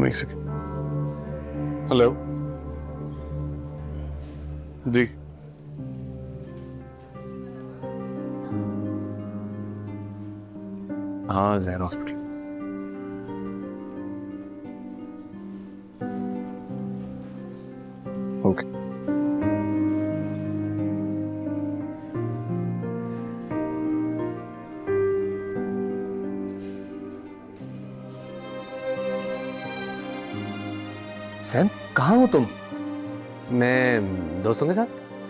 में एक second. Hello जी, हाँ जैन हॉस्पिटल। ओके जैन कहाँ हो तुम? मैं दोस्तों के साथ।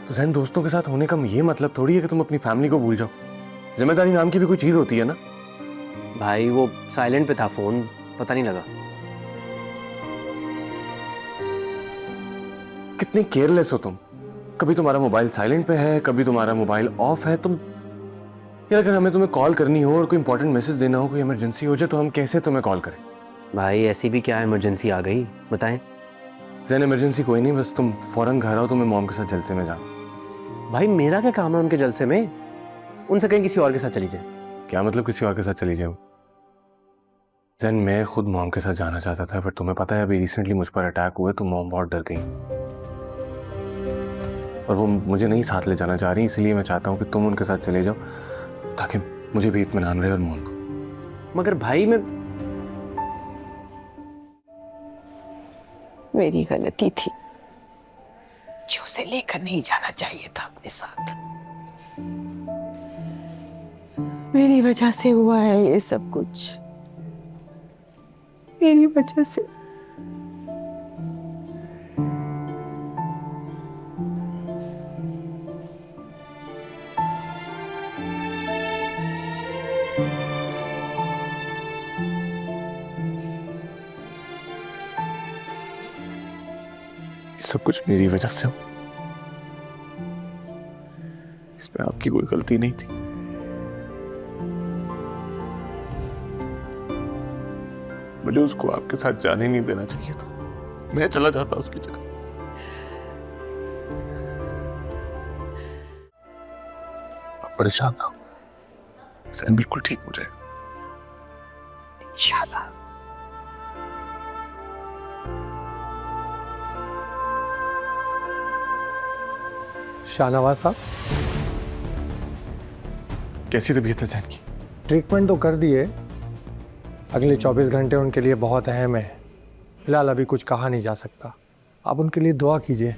तो जैन दोस्तों के साथ होने का ये मतलब थोड़ी है कि तुम अपनी फैमिली को भूल जाओ। जिम्मेदारी नाम की भी कोई चीज होती है ना। भाई वो साइलेंट पे था फोन, पता नहीं लगा। कितने केयरलेस हो तुम। कभी तुम्हारा मोबाइल साइलेंट पे है, कभी तुम्हारा मोबाइल ऑफ है। तुम यार अगर हमें तुम्हें कॉल करनी हो और कोई इंपॉर्टेंट मैसेज देना हो, कोई इमरजेंसी हो जाए, तो हम कैसे तुम्हें कॉल करें? भाई ऐसी भी क्या इमरजेंसी आ गई, बताएं। जैन इमरजेंसी कोई नहीं, बस तुम फौरन घर आओ, तुम्हें मॉम के साथ जलसे में जाना। भाई मेरा क्या काम है उनके जलसे में? उनसे कहीं किसी और के साथ चली जाए। क्या मतलब किसी और के साथ चली जाओ? जैन मैं खुद मॉम के साथ जाना चाहता था, पर तुम्हें पता है अभी रिसेंटली मुझ पर अटैक हुए तो मॉम बहुत डर गई और वो मुझे नहीं साथ ले जाना चाह रही। इसलिए मैं चाहता हूँ कि तुम उनके साथ चले जाओ ताकि मुझे भी इत्मीनान रहे और मॉम को। मगर भाई मैं मेरी गलती थी जो उसे लेकर नहीं जाना चाहिए था अपने साथ। मेरी वजह से हुआ है ये सब कुछ, मेरी वजह से। सब कुछ मेरी वजह से हो, इसमें आपकी कोई गलती नहीं थी। मुझे उसको आपके साथ जाने नहीं देना चाहिए था। मैं चला जाता उसकी जगह। आप परेशान ना हो, सैन बिल्कुल ठीक हो जाएगा इंशाल्लाह। शाहनवाज साहब, कैसी तबीयत है जैन की? ट्रीटमेंट तो कर दिए, अगले 24 घंटे उनके लिए बहुत अहम है। फिलहाल अभी कुछ कहा नहीं जा सकता, आप उनके लिए दुआ कीजिए।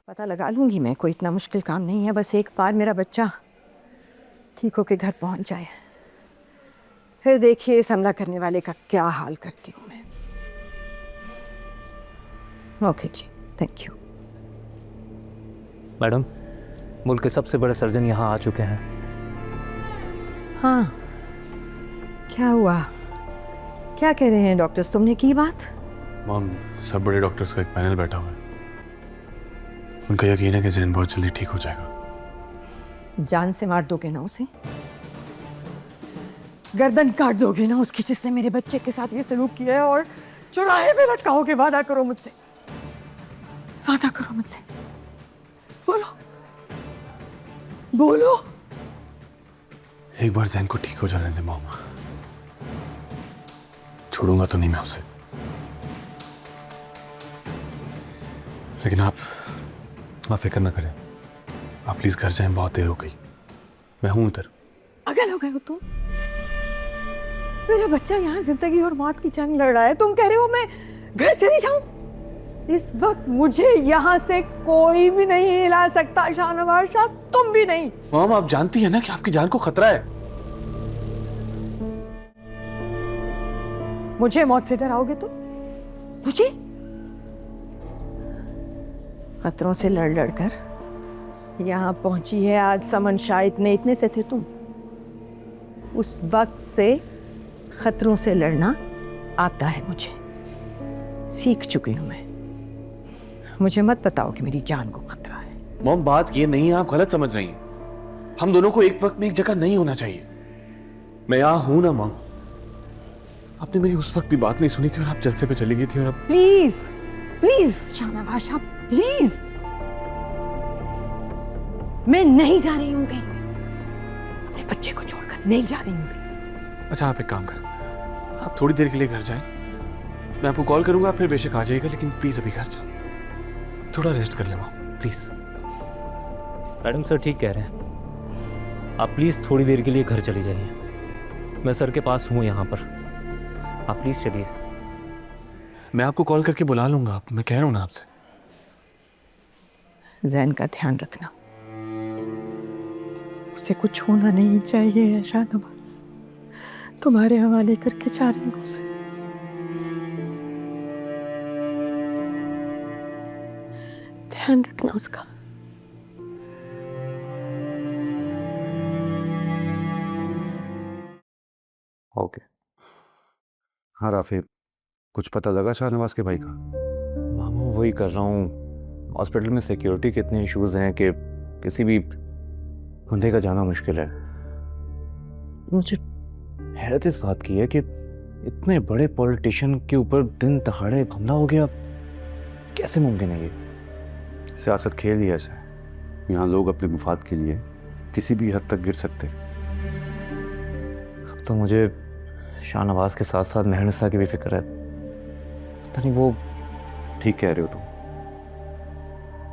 पता लगा लूंगी मैं, कोई इतना मुश्किल काम नहीं है। बस एक बार मेरा बच्चा ठीक होके घर पहुंच जाए, फिर देखिए इस हमला करने वाले का क्या हाल करती हूँ मैं। ओके जी, थैंक यू। मैडम, मुल्क के सबसे बड़े सर्जन यहाँ आ चुके हैं। हाँ, क्या हुआ? क्या कह रहे हैं डॉक्टर्स? तुमने की बात? मॉम, सब बड़े डॉक्टर्स का एक पैनल बैठा हुआ है। उनका यकीन है कि जैन बहुत जल्दी ठीक हो जाएगा। जान से मार दोगे ना उसे? गर्दन काट दोगे ना उसकी, जिसने मेरे बच्चे के साथ ये सलूक किया है? और चौराहे पे लटकाओगे? वादा करो मुझसे, वादा करो मुझसे। बोलो बोलो। एक बार जैन को ठीक हो जाने दे मॉम, छोड़ूंगा तो नहीं मैं उसे। लेकिन आप फिक्र ना करें, आप प्लीज घर जाएं, बहुत देर हो गई। मैं हूं उधर। पागल हो गए हो तुम? मेरा बच्चा यहाँ जिंदगी और मौत की जंग लड़ रहा है, तुम कह रहे हो मैं घर चली जाऊं? इस वक्त मुझे यहाँ से कोई भी नहीं हिला सकता शाहनवाज साहब, तुम भी नहीं। मॉम, आप जानती है ना कि आपकी जान को खतरा है। मुझे मौत से डराओगे तुम? मुझे? खतरों से लड़ लड़ कर यहां पहुंची है आज समन शाह, इतने से थे तुम। उस वक्त से खतरों से लड़ना आता है मुझे, सीख चुकी हूं मैं। मुझे मत बताओ कि मेरी जान को खतरा है। मॉम बात ये नहीं है, आप गलत समझ रही हैं। हम दोनों को एक वक्त में एक जगह नहीं होना चाहिए। मैं यहां हूं ना मॉम। आपने मेरी उस वक्त भी बात नहीं सुनी थी और आप जलसे पे चली गई थी और अब प्लीज प्लीज शाहनवाज साहब, प्लीज। मैं नहीं जा रही हूं कहीं, अपने बच्चे को छोड़कर नहीं जा रही हूं कहीं। अच्छा आप एक काम करें, आप थोड़ी देर के लिए घर जाएं, मैं आपको कॉल करूंगा, फिर बेशक आ जाइएगा, लेकिन प्लीज अभी घर जाएं, थोड़ा रेस्ट कर ले मॉम प्लीज। मैडम सर ठीक कह रहे हैं, आप प्लीज़ थोड़ी देर के लिए घर चली जाइए। मैं सर के पास हूँ यहाँ पर, आप प्लीज़ चलिए। मैं आपको कॉल करके बुला लूंगा, आप, मैं कह रहा हूं ना आपसे। जैन का ध्यान रखना, उसे कुछ होना नहीं चाहिए शाहनवाज। तुम्हारे हवाले करके जा रही हूं उसे। ध्यान रखना उसका। ओके। हाँ राफी, कुछ पता लगा शाहनवाज के भाई का? मामू वही कर रहा हूँ, हॉस्पिटल में सिक्योरिटी के इतने इश्यूज हैं कि किसी भी बंदे का जाना मुश्किल है। मुझे हैरत इस बात की है कि इतने बड़े पॉलिटिशियन के ऊपर दिन दहाड़े हमला हो गया, कैसे मुमकिन है ये? सियासत खेल ही ऐसा है, यहाँ लोग अपने मुफाद के लिए किसी भी हद तक गिर सकते हैं। अब तो मुझे शाहनवाज के साथ साथ मेहरनिसा की भी फिक्र है। पता नहीं वो ठीक कह रहे हो तुम।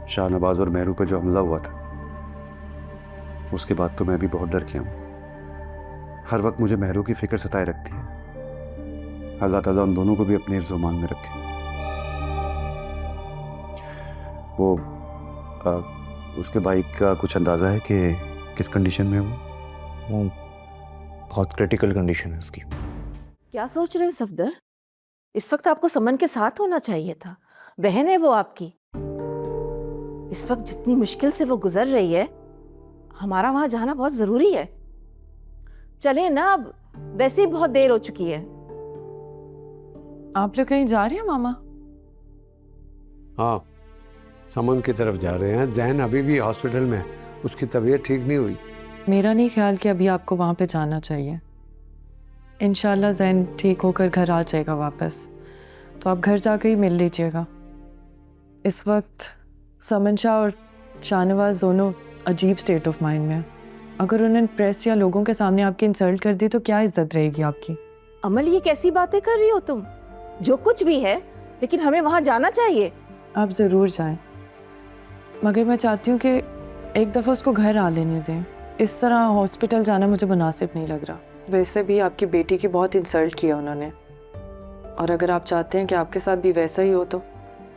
शाहनवाज और मेहरू पे जो हमला हुआ था, उसके बाद तो मैं भी बहुत डर गया हूँ। हर वक्त मुझे मेहरू की फिक्र सताए रखती है। अल्लाह ताला उन दोनों को भी अपने हिफ्ज़ मान में रखे। वो उसके भाई का कुछ अंदाज़ा है कि किस कंडीशन में है वो? बहुत क्रिटिकल कंडीशन है उसकी। क्या सोच रहे हैं सफदर? इस वक्त आपको समन के साथ होना चाहिए था, बहन है वो आपकी। इस वक्त जितनी मुश्किल से वो गुजर रही है, हमारा वहां जाना बहुत जरूरी है। चले ना, अब वैसे ही बहुत देर हो चुकी है। आप लोग कहीं जा रहे हैं मामा? हाँ, समन की तरफ जा रहे हैं। जैन अभी भी हॉस्पिटल में है, उसकी तबीयत ठीक नहीं हुई। मेरा नहीं ख्याल कि अभी आपको वहाँ पे जाना चाहिए। इंशाल्लाह जैन ठीक होकर घर आ जाएगा वापस, तो आप घर जाकर ही मिल लीजिएगा। इस वक्त समन शाह और शाहनवाज दोनों अजीब स्टेट ऑफ माइंड में हैं। अगर उन्होंने प्रेस या लोगों के सामने आपकी इंसल्ट कर दी तो क्या इज्जत रहेगी आपकी? अमल, ये कैसी बातें कर रही हो तुम? जो कुछ भी है, लेकिन हमें वहां जाना चाहिए। आप ज़रूर जाएं, मगर मैं चाहती हूँ कि एक दफ़ा उसको घर आ लेने दें। इस तरह हॉस्पिटल जाना मुझे मुनासिब नहीं लग रहा। वैसे भी आपकी बेटी की बहुत इंसल्ट किया उन्होंने, और अगर आप चाहते हैं कि आपके साथ भी वैसा ही हो तो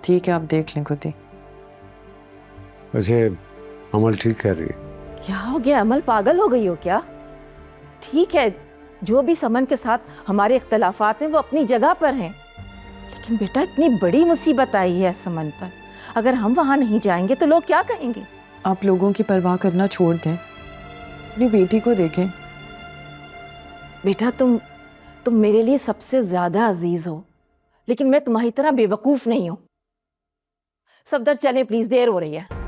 ठीक है, आप देख लें खुद ही। वैसे अमल ठीक कर रही है। क्या हो गया अमल, पागल हो गई हो क्या? ठीक है, जो भी समन के साथ हमारे इख्तलाफात हैं वो अपनी जगह पर हैं, लेकिन बेटा इतनी बड़ी मुसीबत आई है समन पर। अगर हम वहां नहीं जाएंगे तो लोग क्या कहेंगे? आप लोगों की परवाह करना छोड़ दें, अपनी बेटी को देखें। बेटा तुम मेरे लिए सबसे ज्यादा अजीज हो, लेकिन मैं तुम्हारी तरह बेवकूफ नहीं हूं। सफदर चलें प्लीज, देर हो रही है।